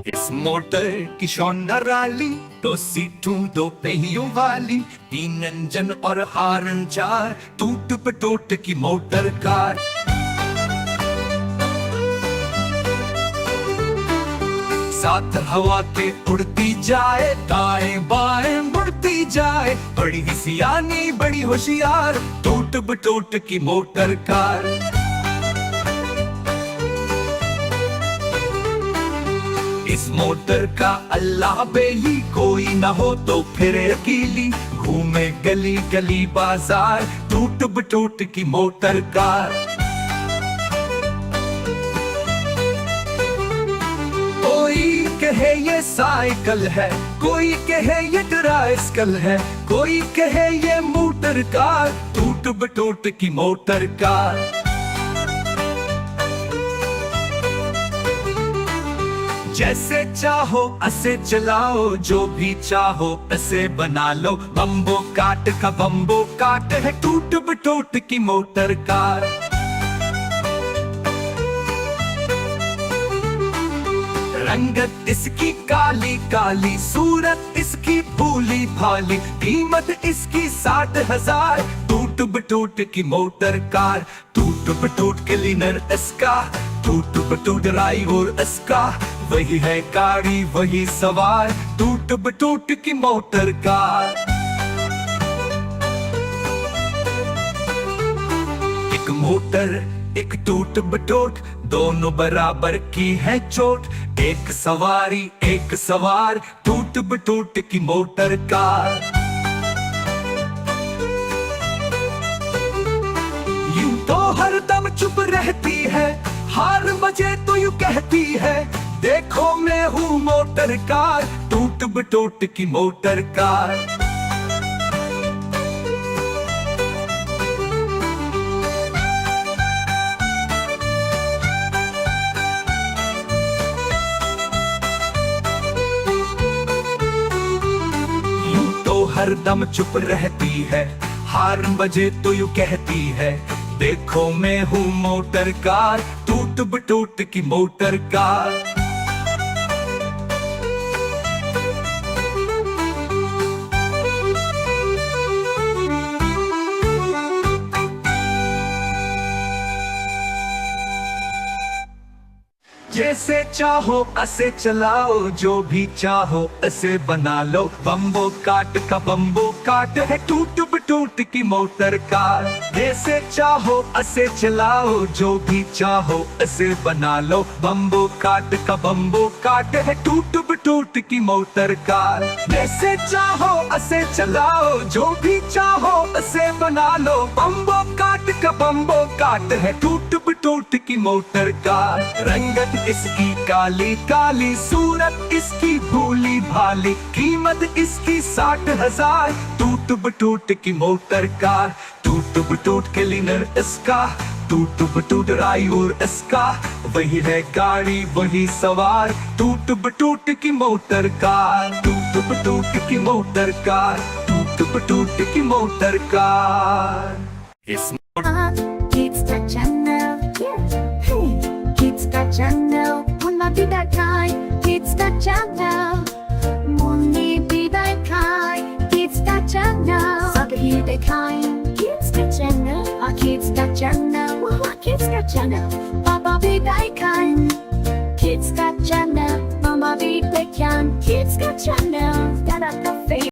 इस मोटर की शौंदर रैली, दो सीटों दो पहियों वाली, तीन इंजन और हारन चार, टूट पटोट की मोटर कार। साथ हवा के उड़ती जाए, दाएं बाएं मुड़ती जाए, बड़ी ही सियानी बड़ी होशियार, टूट बटोट की मोटर कार। इस मोटर का अल्लाह बेली, कोई ना हो तो फिर अकेली, घूमे गली गली बाजार, टूट बटोट की मोटर कार। कोई कहे ये साइकिल है, कोई कहे ये ट्राइसिकल है, कोई कहे ये मोटर कार, टूट बटोट की मोटर कार। जैसे चाहो ऐसे चलाओ, जो भी चाहो ऐसे बना लो, बम्बो काट का बम्बो काट है, टूट बटोट की मोटर कार। रंगत इसकी काली काली, सूरत इसकी भूली भाली, कीमत इसकी 60,000, टूट बटोट की मोटर कार। टूट बटोट क्लीनर इसका, टूट बटोट ड्राइवर इसका, वही है गाड़ी वही सवार, टूट बटोट की मोटर कार। एक मोटर एक टूट बटोट, दोनों बराबर की है चोट, एक सवारी एक सवार, टूट बटोट की मोटर कार। यूं तो हरदम चुप रहती है, हार मजे तो यूं कहती है, देखो मैं हूँ मोटर कार, टूट बटोट की मोटर कार। यूं तो हरदम चुप रहती है, हार बजे तो यूं कहती है, देखो मैं हूँ मोटर कार, टूट बटोट की मोटर कार। जैसे चाहो ऐसे चलाओ, जो भी चाहो ऐसे बना लो, बम्बो काट का बम्बो काट है, टूट बटोट की मोटर कार। जैसे चाहो ऐसे चलाओ, जो भी चाहो ऐसे बना लो, बम्बो काट का बम्बो काट है, टूट बटोट की मोटर कार। जैसे चाहो ऐसे चलाओ, जो भी चाहो ऐसे बना लो, बम्बो काट का बम्बो काट है, टूट बटोट की मोटर कार। रंगत इसकी काली काली, सूरत इसकी भूली भाली, कीमत इसकी 60,000, टूट बटोट की मोटर कार। टूट बटोट क्लीनर इसका, टूट बटोट ड्राइवर इसका, वही है गाड़ी वही सवार, टूट बटोट की मोटर कार। टूट बटोट की मोटर कार, टूट बटोट की मोटर कार। इस Kids the channel, yeah. Hey, kids the channel. Wanna be that guy? Kids the channel. Wanna be that guy? Kids the channel. Sabi the kind. Kids the channel. Kids the channel. Kids the channel. Baba be that kind. Kids the channel. Mama be the kind. Kids the channel.